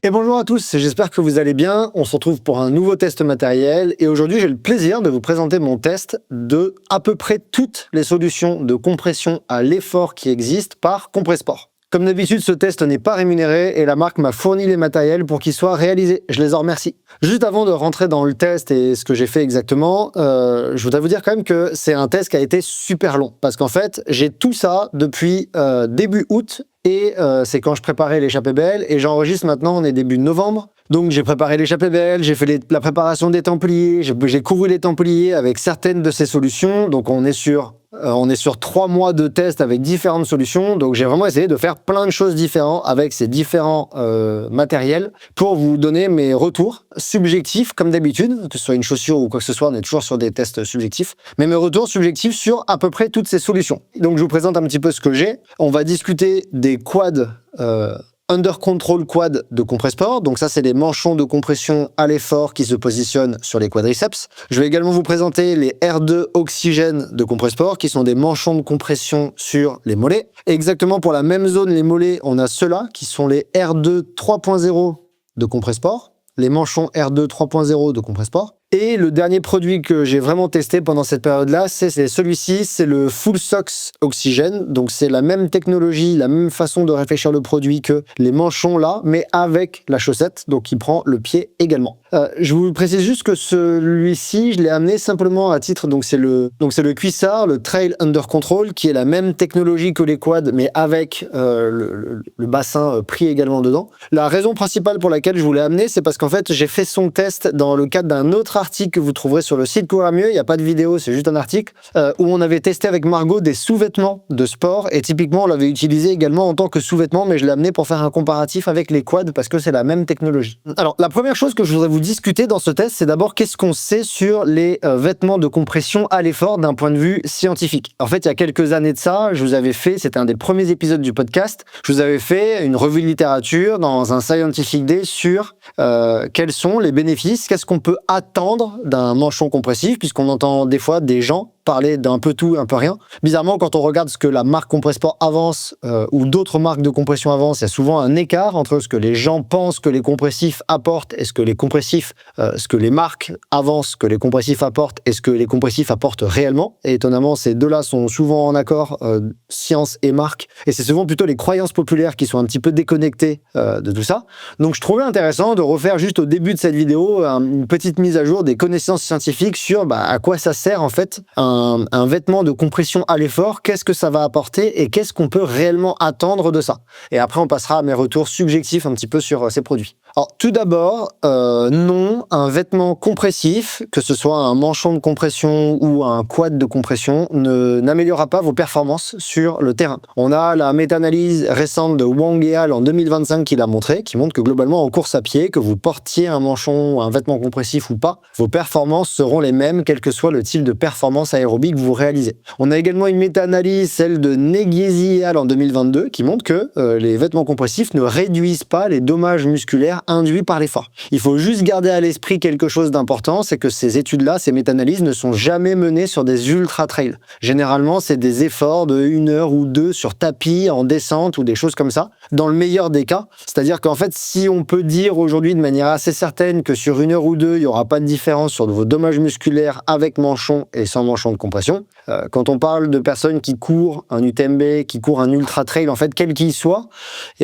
Et bonjour à tous, j'espère que vous allez bien. On se retrouve pour un nouveau test matériel et aujourd'hui j'ai le plaisir de vous présenter mon test de à peu près toutes les solutions de compression à l'effort qui existent par Compressport. Comme d'habitude, ce test n'est pas rémunéré et la marque m'a fourni les matériels pour qu'ils soient réalisés. Je les en remercie. Juste avant de rentrer dans le test et ce que j'ai fait exactement, je voudrais vous dire quand même que c'est un test qui a été super long parce qu'en fait, j'ai tout ça depuis début août et c'est quand je préparais l'échappée belle et j'enregistre maintenant, on est début novembre. Donc j'ai préparé l'échappée belle, j'ai fait la préparation des Templiers, j'ai couru les Templiers avec certaines de ces solutions. Donc on est sur 3 mois de test avec différentes solutions. Donc j'ai vraiment essayé de faire plein de choses différentes avec ces différents matériels pour vous donner mes retours subjectifs comme d'habitude, que ce soit une chaussure ou quoi que ce soit, on est toujours sur des tests subjectifs, mais mes retours subjectifs sur à peu près toutes ces solutions. Donc je vous présente un petit peu ce que j'ai. On va discuter des quads Under Control Quad de Compressport. Donc ça, c'est les manchons de compression à l'effort qui se positionnent sur les quadriceps. Je vais également vous présenter les R2 Oxygène de Compressport, qui sont des manchons de compression sur les mollets. Et exactement pour la même zone, les mollets, on a ceux-là, qui sont les R2 3.0 de Compressport. Les manchons R2 3.0 de Compressport. Et le dernier produit que j'ai vraiment testé pendant cette période-là, c'est celui-ci, c'est le Full Socks Oxygène. Donc c'est la même technologie, la même façon de réfléchir le produit que les manchons là, mais avec la chaussette, donc il prend le pied également. Je vous précise juste que celui-ci, je l'ai amené simplement à titre, donc c'est le Cuissard, le Trail Under Control, qui est la même technologie que les quads, mais avec le bassin pris également dedans. La raison principale pour laquelle je vous l'ai amené, c'est parce qu'en fait, j'ai fait son test dans le cadre d'un autre article que vous trouverez sur le site Courir Mieux. Il n'y a pas de vidéo, c'est juste un article où on avait testé avec Margot des sous-vêtements de sport et typiquement on l'avait utilisé également en tant que sous-vêtement, mais je l'ai amené pour faire un comparatif avec les quads parce que c'est la même technologie. Alors la première chose que je voudrais vous discuter dans ce test, c'est d'abord qu'est-ce qu'on sait sur les vêtements de compression à l'effort d'un point de vue scientifique. En fait, il y a quelques années de ça, je vous avais fait, c'était un des premiers épisodes du podcast, je vous avais fait une revue de littérature dans un Scientific Day sur quels sont les bénéfices, qu'est-ce qu'on peut attendre d'un manchon compressif, puisqu'on entend des fois des gens parler d'un peu tout, un peu rien. Bizarrement, quand on regarde ce que la marque Compressport avance ou d'autres marques de compression avancent, il y a souvent un écart entre ce que les gens pensent que les compressifs apportent et ce que les marques avancent que les compressifs apportent et ce que les compressifs apportent réellement. Et étonnamment, ces deux-là sont souvent en accord, science et marque. Et c'est souvent plutôt les croyances populaires qui sont un petit peu déconnectées de tout ça. Donc je trouvais intéressant de refaire juste au début de cette vidéo une petite mise à jour des connaissances scientifiques sur à quoi ça sert en fait un vêtement de compression à l'effort, qu'est-ce que ça va apporter et qu'est-ce qu'on peut réellement attendre de ça. Et après, on passera à mes retours subjectifs un petit peu sur ces produits. Alors, tout d'abord, non, un vêtement compressif, que ce soit un manchon de compression ou un quad de compression, n'améliorera pas vos performances sur le terrain. On a la méta-analyse récente de Wang et al. En 2025 qui l'a montré, qui montre que globalement, en course à pied, que vous portiez un manchon ou un vêtement compressif ou pas, vos performances seront les mêmes, quel que soit le type de performance aérobique que vous réalisez. On a également une méta-analyse, celle de Neghesi et al. En 2022, qui montre que les vêtements compressifs ne réduisent pas les dommages musculaires induits par l'effort. Il faut juste garder à l'esprit quelque chose d'important, c'est que ces études-là, ces méta-analyses ne sont jamais menées sur des ultra-trails. Généralement, c'est des efforts de 1 heure ou 2 sur tapis, en descente ou des choses comme ça, dans le meilleur des cas. C'est-à-dire qu'en fait, si on peut dire aujourd'hui de manière assez certaine que sur 1 heure ou 2, il n'y aura pas de différence sur vos dommages musculaires avec manchon et sans manchon de compression, quand on parle de personnes qui courent un UTMB, qui courent un ultra-trail, en fait, quel qu'il soit,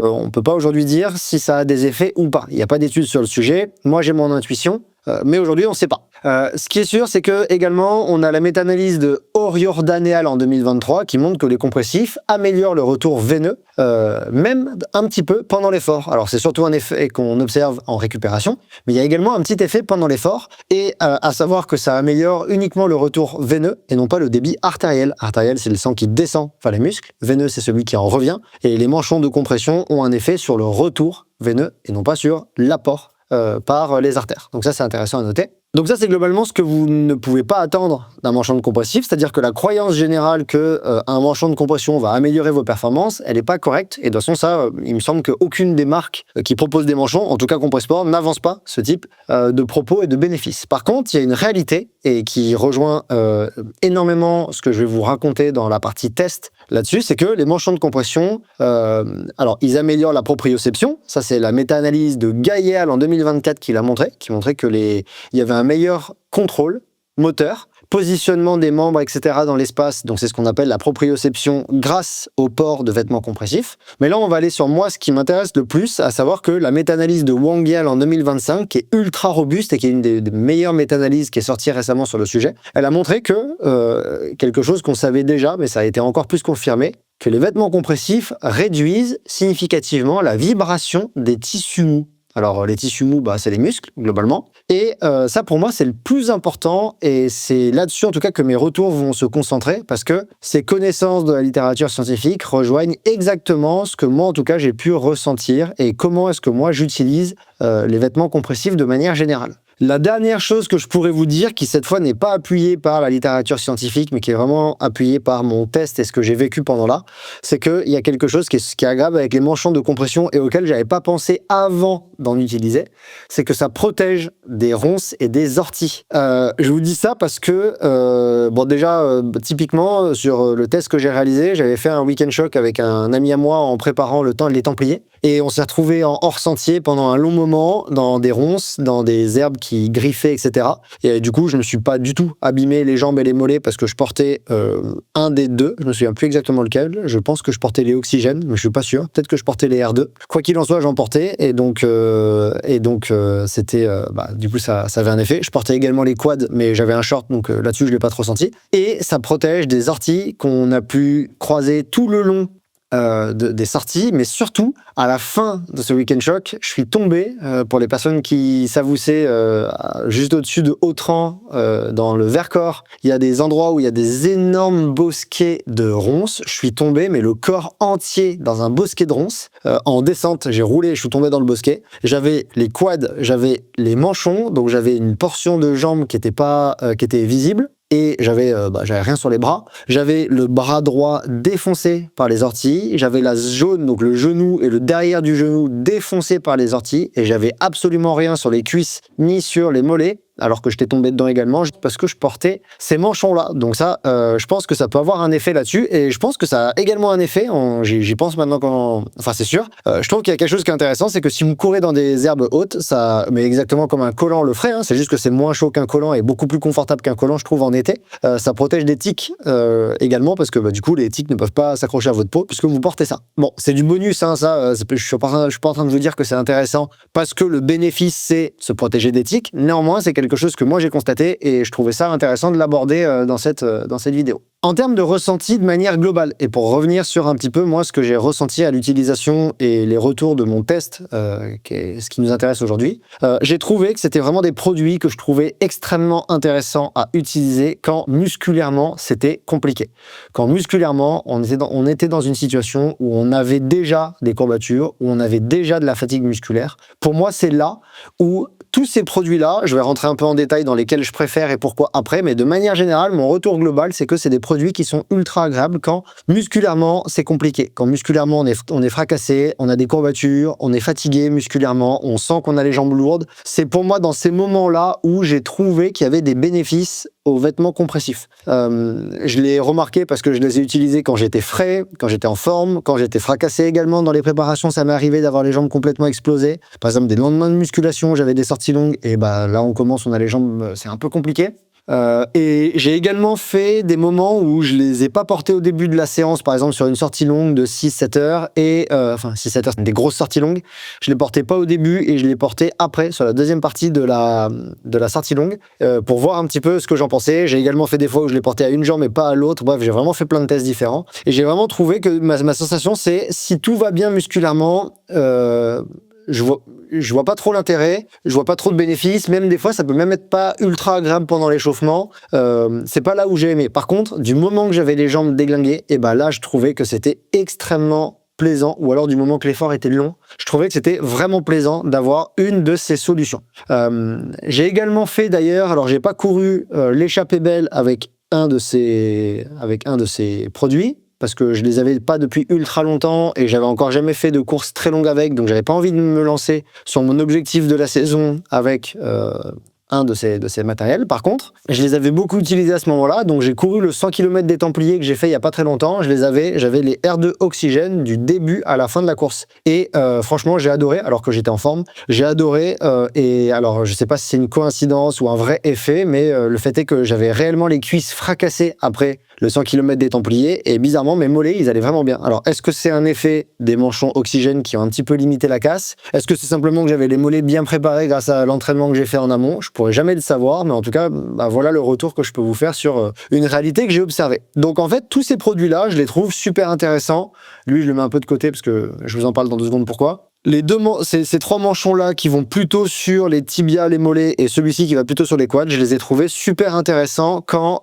on ne peut pas aujourd'hui dire si ça a des effets ou pas. Il n'y a pas d'études sur le sujet. Moi, j'ai mon intuition, mais aujourd'hui, on ne sait pas. Ce qui est sûr, c'est que également, on a la méta-analyse de O'Riordan et al. En 2023 qui montre que les compressifs améliorent le retour veineux, même un petit peu pendant l'effort. Alors, c'est surtout un effet qu'on observe en récupération, mais il y a également un petit effet pendant l'effort, et à savoir que ça améliore uniquement le retour veineux et non pas le débit artériel. Artériel, c'est le sang qui descend vers les muscles. Veineux, c'est celui qui en revient. Et les manchons de compression ont un effet sur le retour veineux et non pas sur l'apport par les artères. Donc ça, c'est intéressant à noter. Donc ça, c'est globalement ce que vous ne pouvez pas attendre d'un manchon de compressif, c'est-à-dire que la croyance générale que un manchon de compression va améliorer vos performances, elle n'est pas correcte. Et de toute façon, ça, il me semble qu'aucune des marques qui proposent des manchons, en tout cas Compressport, n'avance pas ce type de propos et de bénéfices. Par contre, il y a une réalité et qui rejoint énormément ce que je vais vous raconter dans la partie test là-dessus, c'est que les manchons de compression, alors ils améliorent la proprioception. Ça, c'est la méta-analyse de Gaiel en 2024 qui montrait que il y avait un meilleur contrôle moteur, positionnement des membres, etc. dans l'espace. Donc c'est ce qu'on appelle la proprioception grâce au port de vêtements compressifs. Mais là, on va aller sur moi, ce qui m'intéresse le plus, à savoir que la méta-analyse de Wang Yale en 2025, qui est ultra robuste et qui est une des meilleures méta-analyses qui est sortie récemment sur le sujet, elle a montré que quelque chose qu'on savait déjà, mais ça a été encore plus confirmé, que les vêtements compressifs réduisent significativement la vibration des tissus mous. Alors, les tissus mous, c'est les muscles, globalement. Et ça, pour moi, c'est le plus important. Et c'est là-dessus, en tout cas, que mes retours vont se concentrer, parce que ces connaissances de la littérature scientifique rejoignent exactement ce que moi, en tout cas, j'ai pu ressentir et comment est-ce que moi, j'utilise les vêtements compressifs de manière générale. La dernière chose que je pourrais vous dire, qui cette fois n'est pas appuyée par la littérature scientifique, mais qui est vraiment appuyée par mon test et ce que j'ai vécu pendant là, c'est qu'il y a quelque chose qui est agréable avec les manchons de compression et auquel j'avais pas pensé avant d'en utiliser, c'est que ça protège des ronces et des orties. Je vous dis ça parce que, typiquement, sur le test que j'ai réalisé, j'avais fait un week-end choc avec un ami à moi en préparant les Templiers. Et on s'est retrouvé en hors sentier pendant un long moment, dans des ronces, dans des herbes qui griffaient, etc. Et du coup, je ne me suis pas du tout abîmé les jambes et les mollets parce que je portais un des deux. Je me souviens plus exactement lequel. Je pense que je portais les oxygènes, mais je suis pas sûr. Peut-être que je portais les R2. Quoi qu'il en soit, j'en portais. Et donc, c'était... du coup, ça avait un effet. Je portais également les quads, mais j'avais un short, donc là-dessus, je l'ai pas trop senti. Et ça protège des orties qu'on a pu croiser tout le long des sorties, mais surtout à la fin de ce week-end choc, je suis tombé, pour les personnes qui savent où c'est, juste au-dessus de Autran, dans le Vercors, il y a des endroits où il y a des énormes bosquets de ronces. Je suis tombé, mais le corps entier dans un bosquet de ronces. En descente, j'ai roulé, je suis tombé dans le bosquet. J'avais les quads, j'avais les manchons, donc j'avais une portion de jambe qui était visible. Et j'avais rien sur les bras. J'avais le bras droit défoncé par les orties. J'avais la zone, donc le genou et le derrière du genou défoncé par les orties. Et j'avais absolument rien sur les cuisses ni sur les mollets, alors que j'étais tombé dedans également, parce que je portais ces manchons-là. Donc ça, je pense que ça peut avoir un effet là-dessus, et je pense que ça a également un effet, j'y pense maintenant enfin c'est sûr, je trouve qu'il y a quelque chose qui est intéressant, c'est que si vous courez dans des herbes hautes, ça, mais exactement comme un collant le ferait, c'est juste que c'est moins chaud qu'un collant et beaucoup plus confortable qu'un collant, je trouve, en été. Ça protège des tiques également, parce que du coup, les tiques ne peuvent pas s'accrocher à votre peau, puisque vous portez ça. Bon, c'est du bonus, ça, je suis pas en train de vous dire que c'est intéressant, parce que le bénéfice, c'est se protéger des tiques. Néanmoins, c'est quelque chose que moi j'ai constaté et je trouvais ça intéressant de l'aborder dans cette vidéo. En termes de ressenti de manière globale, et pour revenir sur un petit peu moi ce que j'ai ressenti à l'utilisation et les retours de mon test, qui est ce qui nous intéresse aujourd'hui, j'ai trouvé que c'était vraiment des produits que je trouvais extrêmement intéressants à utiliser quand musculairement c'était compliqué. Quand musculairement on était dans une situation où on avait déjà des courbatures, où on avait déjà de la fatigue musculaire. Pour moi, c'est là où tous ces produits-là, je vais rentrer un peu en détail dans lesquels je préfère et pourquoi après, mais de manière générale, mon retour global, c'est que c'est des produits qui sont ultra agréables quand musculairement c'est compliqué. Quand musculairement on est fracassé, on a des courbatures, on est fatigué musculairement, on sent qu'on a les jambes lourdes. C'est pour moi dans ces moments-là où j'ai trouvé qu'il y avait des bénéfices aux vêtements compressifs. Je l'ai remarqué parce que je les ai utilisés quand j'étais frais, quand j'étais en forme, quand j'étais fracassé également dans les préparations. Ça m'est arrivé d'avoir les jambes complètement explosées. Par exemple, des lendemains de musculation, j'avais des sorties longues et là on a les jambes, c'est un peu compliqué. Et j'ai également fait des moments où je les ai pas portés au début de la séance, par exemple sur une sortie longue de 6-7 heures, et 6-7 heures, c'est des grosses sorties longues, je les portais pas au début et je les portais après, sur la deuxième partie de la sortie longue, pour voir un petit peu ce que j'en pensais. J'ai également fait des fois où je les portais à une jambe et pas à l'autre. Bref, j'ai vraiment fait plein de tests différents, et j'ai vraiment trouvé que ma sensation, c'est si tout va bien musculairement, je vois pas trop l'intérêt, je vois pas trop de bénéfices, même des fois ça peut même être pas ultra agréable pendant l'échauffement, c'est pas là où j'ai aimé. Par contre, du moment que j'avais les jambes déglinguées, et là je trouvais que c'était extrêmement plaisant, ou alors du moment que l'effort était long, je trouvais que c'était vraiment plaisant d'avoir une de ces solutions. J'ai également fait d'ailleurs, alors j'ai pas couru l'échappée belle avec un de ces produits, parce que je les avais pas depuis ultra longtemps et j'avais encore jamais fait de course très longue avec, donc j'avais pas envie de me lancer sur mon objectif de la saison avec un de ces matériels. Par contre, je les avais beaucoup utilisés à ce moment-là, donc j'ai couru le 100 km des Templiers que j'ai fait il y a pas très longtemps. J'avais les R2 Oxygène du début à la fin de la course. Et franchement, j'ai adoré, alors que j'étais en forme. J'ai adoré, et alors je sais pas si c'est une coïncidence ou un vrai effet, mais le fait est que j'avais réellement les cuisses fracassées après le 100 km des Templiers, et bizarrement, mes mollets, ils allaient vraiment bien. Alors, est-ce que c'est un effet des manchons Oxygène qui ont un petit peu limité la casse? Est-ce que c'est simplement que j'avais les mollets bien préparés grâce à l'entraînement que j'ai fait en amont? Je pourrais jamais le savoir, mais en tout cas, voilà le retour que je peux vous faire sur une réalité que j'ai observée. Donc, en fait, tous ces produits-là, je les trouve super intéressants. Lui, je le mets un peu de côté parce que je vous en parle dans 2 secondes pourquoi. Ces 3 manchons-là qui vont plutôt sur les tibias, les mollets, et celui-ci qui va plutôt sur les quads, je les ai trouvés super intéressants quand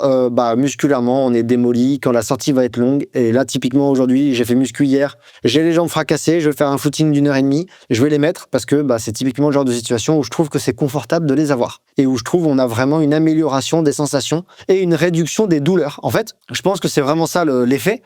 musculairement on est démoli, quand la sortie va être longue. Et là, typiquement aujourd'hui, j'ai fait muscu hier, j'ai les jambes fracassées, je vais faire un footing d'1h30, je vais les mettre parce que c'est typiquement le genre de situation où je trouve que c'est confortable de les avoir et où je trouve on a vraiment une amélioration des sensations et une réduction des douleurs. En fait, je pense que c'est vraiment ça l'effet.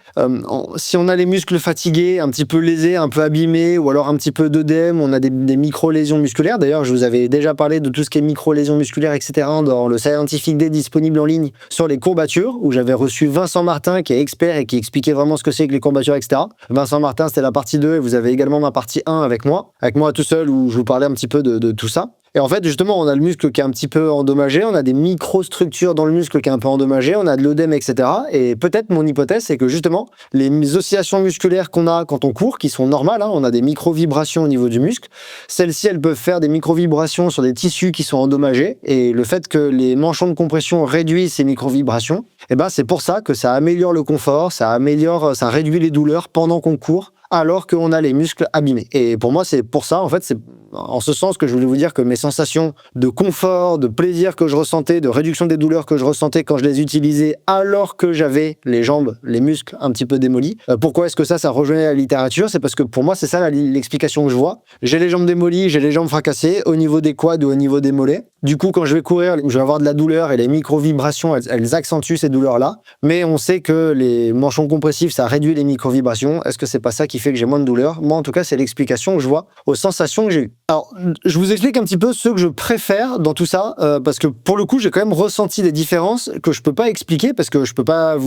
Si on a les muscles fatigués, un petit peu lésés, un peu abîmés, ou alors un petit peu d'œdème, on a des micro-lésions musculaires. D'ailleurs, je vous avais déjà parlé de tout ce qui est micro-lésions musculaires, etc. dans le Scientific Day disponible en ligne sur les courbatures, où j'avais reçu Vincent Martin, qui est expert et qui expliquait vraiment ce que c'est que les courbatures, etc. Vincent Martin, c'était la partie 2, et vous avez également ma partie 1 avec moi tout seul, où je vous parlais un petit peu de tout ça. Et en fait, justement, on a le muscle qui est un petit peu endommagé, on a des microstructures dans le muscle qui est un peu endommagé, on a de l'œdème, etc. Et peut-être, mon hypothèse, c'est que justement, les oscillations musculaires qu'on a quand on court, qui sont normales, on a des micro-vibrations au niveau du muscle, celles-ci, elles peuvent faire des micro-vibrations sur des tissus qui sont endommagés. Et le fait que les manchons de compression réduisent ces micro-vibrations, c'est pour ça que ça améliore le confort, ça réduit les douleurs pendant qu'on court, alors qu'on a les muscles abîmés. Et pour moi, c'est pour ça, en fait, c'est en ce sens que je voulais vous dire que mes sensations de confort, de plaisir que je ressentais, de réduction des douleurs que je ressentais quand je les utilisais alors que j'avais les jambes, les muscles un petit peu démolis. Pourquoi est-ce que ça rejoignait la littérature? C'est parce que pour moi, c'est ça l'explication que je vois. J'ai les jambes démolies, j'ai les jambes fracassées au niveau des quads ou au niveau des mollets. Du coup, quand je vais courir, je vais avoir de la douleur et les micro-vibrations, elles accentuent ces douleurs-là. Mais on sait que les manchons compressifs, ça réduit les micro-vibrations. Est-ce que c'est pas ça qui fait que j'ai moins de douleur? Moi, en tout cas, c'est l'explication que je vois aux sensations que j'ai eues. Alors, je vous explique un petit peu ce que je préfère dans tout ça, parce que pour le coup, j'ai quand même ressenti des différences que je peux pas expliquer, parce que je peux pas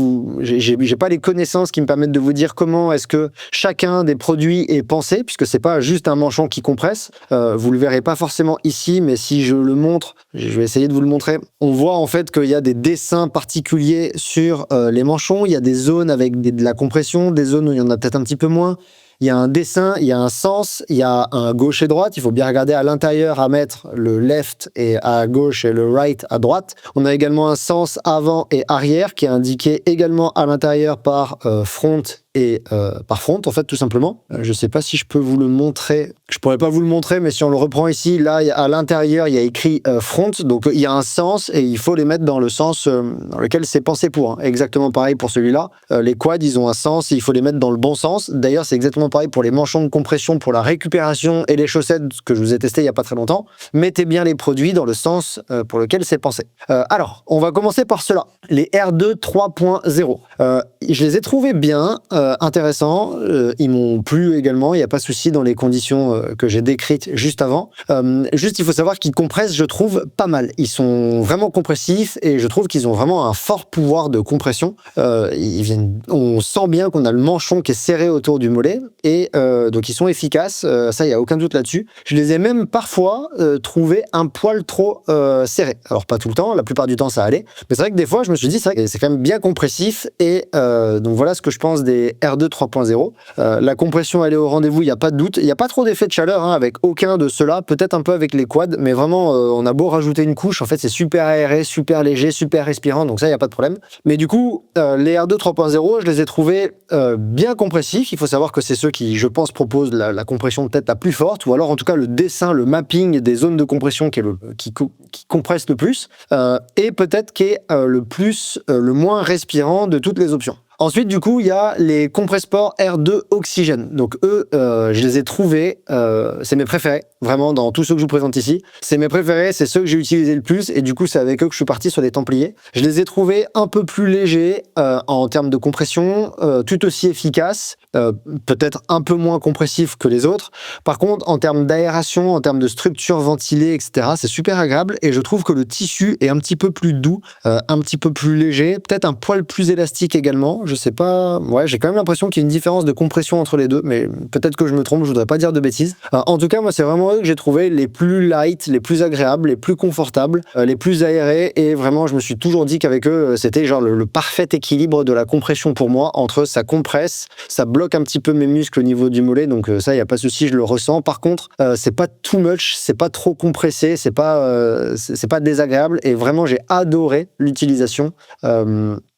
j'ai pas les connaissances qui me permettent de vous dire comment est-ce que chacun des produits est pensé, puisque c'est pas juste un manchon qui compresse. Vous le verrez pas forcément ici, mais si je le montre, je vais essayer de vous le montrer. On voit en fait qu'il y a des dessins particuliers sur les manchons. Il y a des zones avec de la compression, des zones où il y en a peut-être un petit peu moins. Il y a un dessin, il y a un sens, il y a un gauche et droite. Il faut bien regarder à l'intérieur à mettre le left et à gauche et le right à droite. On a également un sens avant et arrière qui est indiqué également à l'intérieur par front et par front, en fait, tout simplement. Je sais pas si je peux vous le montrer. Je pourrais pas vous le montrer, mais si on le reprend ici, là, à l'intérieur, il y a écrit front. Donc, il y a un sens et il faut les mettre dans le sens dans lequel c'est pensé pour. Exactement pareil pour celui-là. Les quads, ils ont un sens et il faut les mettre dans le bon sens. D'ailleurs, c'est exactement pareil pour les manchons de compression, pour la récupération et les chaussettes que je vous ai testé il y a pas très longtemps. Mettez bien les produits dans le sens pour lequel c'est pensé. Alors, on va commencer par ceux-là. Les R2 3.0. Je les ai trouvés bien. Intéressant, ils m'ont plu également, il n'y a pas de souci dans les conditions que j'ai décrites juste avant. Juste, il faut savoir qu'ils compressent, je trouve, pas mal. Ils sont vraiment compressifs et je trouve qu'ils ont vraiment un fort pouvoir de compression. On sent bien qu'on a le manchon qui est serré autour du mollet et donc ils sont efficaces, ça, il n'y a aucun doute là-dessus. Je les ai même parfois trouvés un poil trop serrés. Alors, pas tout le temps, la plupart du temps, ça allait. Mais c'est vrai que des fois, je me suis dit, c'est vrai que c'est quand même bien compressif et donc voilà ce que je pense des R2 3.0. La compression, elle est au rendez-vous, il n'y a pas de doute. Il n'y a pas trop d'effet de chaleur avec aucun de ceux-là, peut-être un peu avec les quads, mais vraiment, on a beau rajouter une couche, en fait, c'est super aéré, super léger, super respirant, donc ça, il n'y a pas de problème. Mais du coup, les R2 3.0, je les ai trouvés bien compressifs. Il faut savoir que c'est ceux qui, je pense, proposent la compression peut-être la plus forte, ou alors en tout cas le dessin, le mapping des zones de compression qui compresse le plus, et peut-être qui est le moins respirant de toutes les options. Ensuite, du coup, il y a les Compressport R2 Oxygène. Donc eux, je les ai trouvés, c'est mes préférés, vraiment, dans tous ceux que je vous présente ici. C'est mes préférés, c'est ceux que j'ai utilisés le plus, et du coup, c'est avec eux que je suis parti sur les Templiers. Je les ai trouvés un peu plus légers en termes de compression, tout aussi efficaces, peut-être un peu moins compressifs que les autres. Par contre, en termes d'aération, en termes de structure ventilée, etc., c'est super agréable, et je trouve que le tissu est un petit peu plus doux, un petit peu plus léger, peut-être un poil plus élastique également. Je sais pas, ouais, j'ai quand même l'impression qu'il y a une différence de compression entre les deux, mais peut-être que je me trompe, je voudrais pas dire de bêtises. En tout cas, moi, c'est vraiment eux que j'ai trouvé les plus light, les plus agréables, les plus confortables, les plus aérés, et vraiment, je me suis toujours dit qu'avec eux, c'était genre le parfait équilibre de la compression pour moi, entre ça compresse, ça bloque un petit peu mes muscles au niveau du mollet, donc ça, il y a pas de souci, je le ressens. Par contre, c'est pas too much, c'est pas trop compressé, c'est pas désagréable, et vraiment, j'ai adoré l'utilisation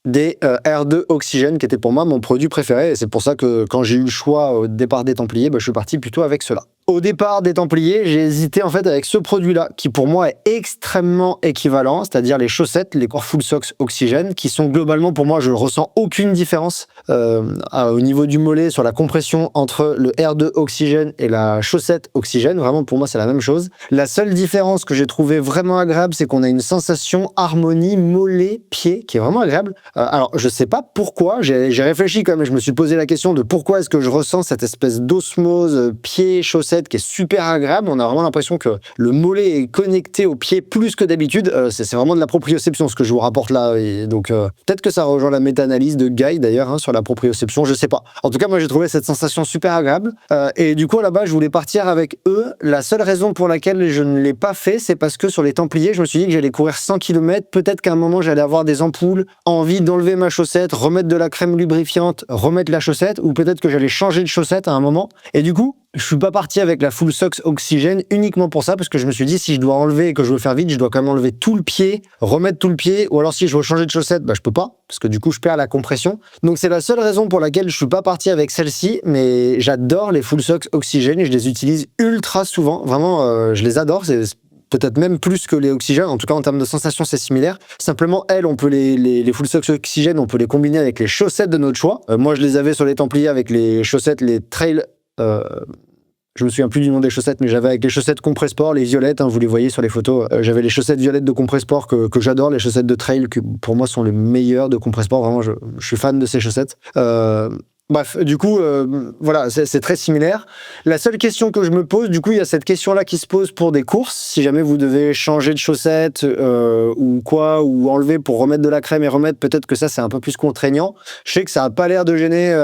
des R2 Oxygène, qui était pour moi mon produit préféré, et c'est pour ça que quand j'ai eu le choix au départ des Templiers, je suis parti plutôt avec cela. Au départ des Templiers, j'ai hésité en fait avec ce produit-là, qui pour moi est extrêmement équivalent, c'est-à-dire les chaussettes, les Core Full Socks Oxygène, qui sont globalement, pour moi, je ne ressens aucune différence au niveau du mollet sur la compression entre le R2 Oxygène et la chaussette Oxygène. Vraiment, pour moi, c'est la même chose. La seule différence que j'ai trouvée vraiment agréable, c'est qu'on a une sensation harmonie mollet-pied qui est vraiment agréable. Alors, je sais pas pourquoi, j'ai réfléchi quand même, je me suis posé la question de pourquoi est-ce que je ressens cette espèce d'osmose pied-chaussette qui est super agréable. On a vraiment l'impression que le mollet est connecté au pied plus que d'habitude. C'est vraiment de la proprioception ce que je vous rapporte là. Et donc, peut-être que ça rejoint la méta-analyse de Guy d'ailleurs sur la proprioception, je sais pas. En tout cas, moi j'ai trouvé cette sensation super agréable. Et du coup, là-bas, je voulais partir avec eux. La seule raison pour laquelle je ne l'ai pas fait, c'est parce que sur les Templiers, je me suis dit que j'allais courir 100 km. Peut-être qu'à un moment, j'allais avoir des ampoules, envie d'enlever ma chaussette, remettre de la crème lubrifiante, remettre la chaussette, ou peut-être que j'allais changer de chaussette à un moment. Et du coup, je suis pas parti avec la Full Socks Oxygène uniquement pour ça, parce que je me suis dit, si je dois enlever et que je veux faire vite, je dois quand même enlever tout le pied, remettre tout le pied, ou alors si je veux changer de chaussette, je peux pas, parce que du coup, je perds la compression. Donc c'est la seule raison pour laquelle je suis pas parti avec celle-ci, mais j'adore les Full Socks Oxygène et je les utilise ultra souvent. Vraiment, je les adore. C'est peut-être même plus que les Oxygènes, en tout cas en termes de sensation c'est similaire. Simplement elles, on peut les Full Socks Oxygène, on peut les combiner avec les chaussettes de notre choix. Moi je les avais sur les Templiers avec les chaussettes, les Trail, je me souviens plus du nom des chaussettes, mais j'avais avec les chaussettes Compressport, les violettes, vous les voyez sur les photos, j'avais les chaussettes violettes de Compressport que j'adore, les chaussettes de Trail qui pour moi sont les meilleures de Compressport, vraiment je suis fan de ces chaussettes. Bref, du coup, voilà, c'est très similaire. La seule question que je me pose, du coup, il y a cette question-là qui se pose pour des courses. Si jamais vous devez changer de chaussettes ou quoi, ou enlever pour remettre de la crème et remettre, peut-être que ça, c'est un peu plus contraignant. Je sais que ça n'a pas l'air de gêner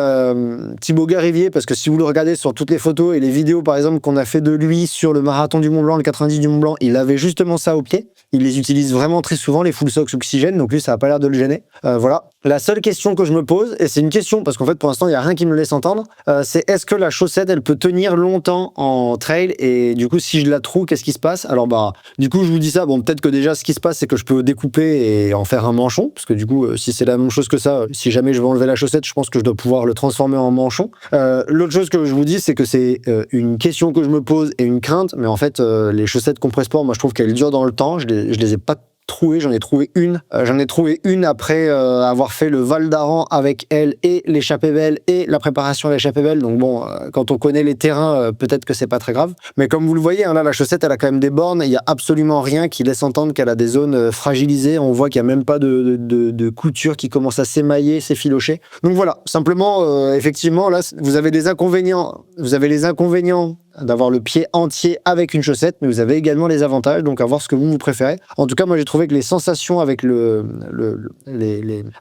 Thibaut Garivier, parce que si vous le regardez sur toutes les photos et les vidéos, par exemple, qu'on a fait de lui sur le marathon du Mont Blanc, le 90 du Mont Blanc, il avait justement ça au pied. Il les utilise vraiment très souvent, les Full Socks Oxygène, donc lui, ça n'a pas l'air de le gêner. Voilà. La seule question que je me pose, et c'est une question, parce qu'en fait, pour l'instant, il n'y a rien qui me le laisse entendre, c'est est-ce que la chaussette, elle peut tenir longtemps en trail, et du coup, si je la trouve, qu'est-ce qui se passe? Alors, du coup, je vous dis ça, bon, peut-être que déjà, ce qui se passe, c'est que je peux découper et en faire un manchon, parce que du coup, si c'est la même chose que ça, si jamais je veux enlever la chaussette, je pense que je dois pouvoir le transformer en manchon. L'autre chose que je vous dis, c'est que c'est une question que je me pose et une crainte, mais en fait, les chaussettes Compressport, moi, je trouve qu'elles durent dans le temps, je les ai pas trouvé, j'en ai trouvé une. J'en ai trouvé une après avoir fait le Val d'Aran avec elle et l'échappée belle et la préparation à l'échappée belle. Donc bon, quand on connaît les terrains, peut-être que c'est pas très grave. Mais comme vous le voyez, là, la chaussette, elle a quand même des bornes. Il y a absolument rien qui laisse entendre qu'elle a des zones fragilisées. On voit qu'il y a même pas de couture qui commence à s'émailler, s'effilocher. Donc voilà, simplement, effectivement, là, vous avez les inconvénients. Vous avez les inconvénients d'avoir le pied entier avec une chaussette, mais vous avez également les avantages, donc à voir ce que vous préférez. En tout cas, moi j'ai trouvé que les sensations avec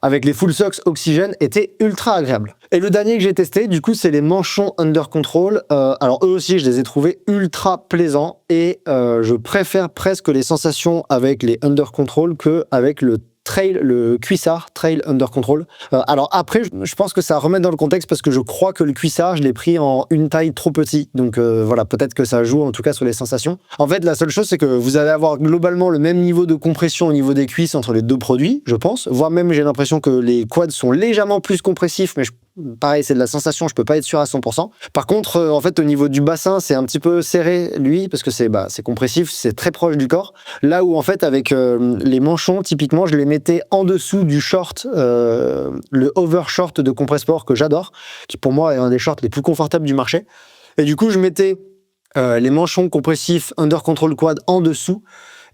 avec les Full Socks Oxygène étaient ultra agréables. Et le dernier que j'ai testé, du coup, c'est les manchons Under Control. Alors eux aussi, je les ai trouvés ultra plaisants et je préfère presque les sensations avec les Under Control qu'avec le cuissard Trail Under Control. Alors après, je pense que ça remet dans le contexte parce que je crois que le cuissard, je l'ai pris en une taille trop petit. Donc voilà, peut-être que ça joue en tout cas sur les sensations. En fait, la seule chose, c'est que vous allez avoir globalement le même niveau de compression au niveau des cuisses entre les deux produits, je pense. Voire même, j'ai l'impression que les quads sont légèrement plus compressifs, mais Pareil, c'est de la sensation, je peux pas être sûr à 100%. Par contre, en fait, au niveau du bassin, c'est un petit peu serré, lui, parce que c'est compressif, c'est très proche du corps. Là où, en fait, avec les manchons, typiquement, je les mettais en dessous du short, le overshort de Compressport que j'adore, qui pour moi est un des shorts les plus confortables du marché. Et du coup, je mettais les manchons compressifs Under Control Quad en dessous.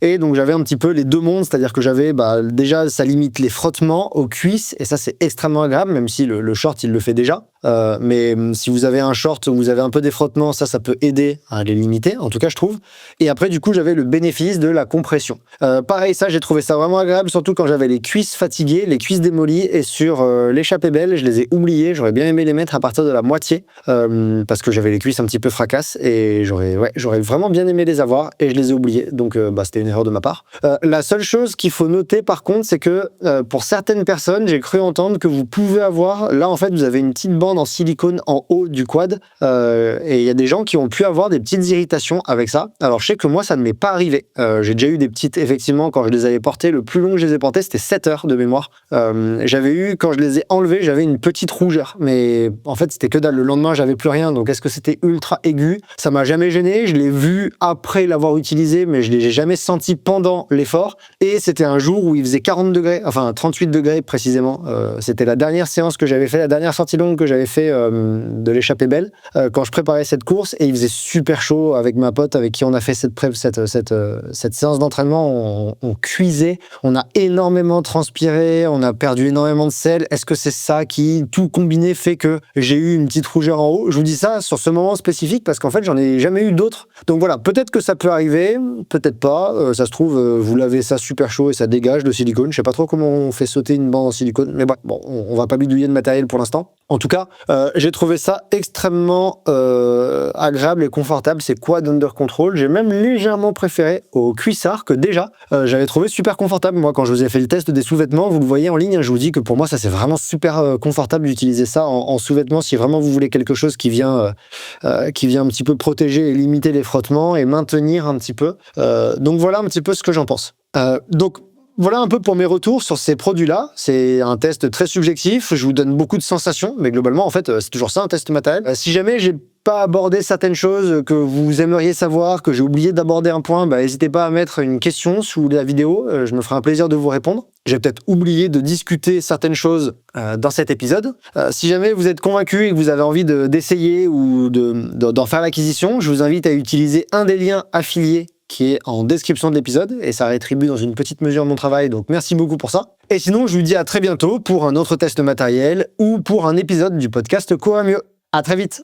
Et donc j'avais un petit peu les deux mondes, c'est-à-dire que j'avais déjà, ça limite les frottements aux cuisses, et ça c'est extrêmement agréable, même si le short il le fait déjà. Mais si vous avez un short où vous avez un peu des frottements, ça peut aider à les limiter, en tout cas je trouve. Et après du coup j'avais le bénéfice de la compression. Pareil, ça j'ai trouvé ça vraiment agréable, surtout quand j'avais les cuisses fatiguées, les cuisses démolies, et sur l'échappée belle, je les ai oubliées, j'aurais bien aimé les mettre à partir de la moitié, parce que j'avais les cuisses un petit peu fracasses, et j'aurais vraiment bien aimé les avoir, et je les ai oubliées, donc c'était une erreur de ma part. La seule chose qu'il faut noter par contre, c'est que pour certaines personnes, j'ai cru entendre que vous pouvez avoir, là en fait vous avez une petite bande en silicone en haut du quad, et il y a des gens qui ont pu avoir des petites irritations avec ça. Alors je sais que moi ça ne m'est pas arrivé, j'ai déjà eu des petites, effectivement, quand je les avais portées, le plus long que je les ai portées c'était 7 heures de mémoire. J'avais eu, quand je les ai enlevés, j'avais une petite rougeur, mais en fait c'était que dalle, le lendemain j'avais plus rien, donc est-ce que c'était ultra aigu? Ça m'a jamais gêné, je l'ai vu après l'avoir utilisé, mais je l'ai jamais senti pendant l'effort, et c'était un jour où il faisait 40 degrés, enfin 38 degrés précisément, c'était la dernière séance que j'avais fait, la dernière sortie longue que j'avais fait de l'échappée belle, quand je préparais cette course, et il faisait super chaud avec ma pote avec qui on a fait cette séance d'entraînement, on cuisait, on a énormément transpiré, on a perdu énormément de sel. Est-ce que c'est ça qui, tout combiné, fait que j'ai eu une petite rougeur en haut? Je vous dis ça sur ce moment spécifique parce qu'en fait j'en ai jamais eu d'autres, donc voilà, peut-être que ça peut arriver, peut-être pas, ça se trouve vous lavez ça super chaud et ça dégage le silicone, je sais pas trop comment on fait sauter une bande en silicone, mais bon, on va pas bidouiller de matériel pour l'instant. En tout cas, j'ai trouvé ça extrêmement agréable et confortable, ces quads Under Control. J'ai même légèrement préféré au cuissard que déjà j'avais trouvé super confortable. Moi, quand je vous ai fait le test des sous-vêtements, vous le voyez en ligne, je vous dis que pour moi ça c'est vraiment super confortable d'utiliser ça en sous-vêtements si vraiment vous voulez quelque chose qui vient un petit peu protéger et limiter les frottements et maintenir un petit peu. Donc voilà un petit peu ce que j'en pense. Donc voilà un peu pour mes retours sur ces produits-là. C'est un test très subjectif, je vous donne beaucoup de sensations, mais globalement, en fait, c'est toujours ça, un test matériel. Si jamais j'ai pas abordé certaines choses que vous aimeriez savoir, que j'ai oublié d'aborder un point, n'hésitez pas à mettre une question sous la vidéo, je me ferai un plaisir de vous répondre. J'ai peut-être oublié de discuter certaines choses dans cet épisode. Si jamais vous êtes convaincu et que vous avez envie d'essayer ou d'en faire l'acquisition, je vous invite à utiliser un des liens affiliés qui est en description de l'épisode, et ça rétribue dans une petite mesure mon travail, donc merci beaucoup pour ça. Et sinon, je vous dis à très bientôt pour un autre test matériel ou pour un épisode du podcast Cours à mieux. À très vite.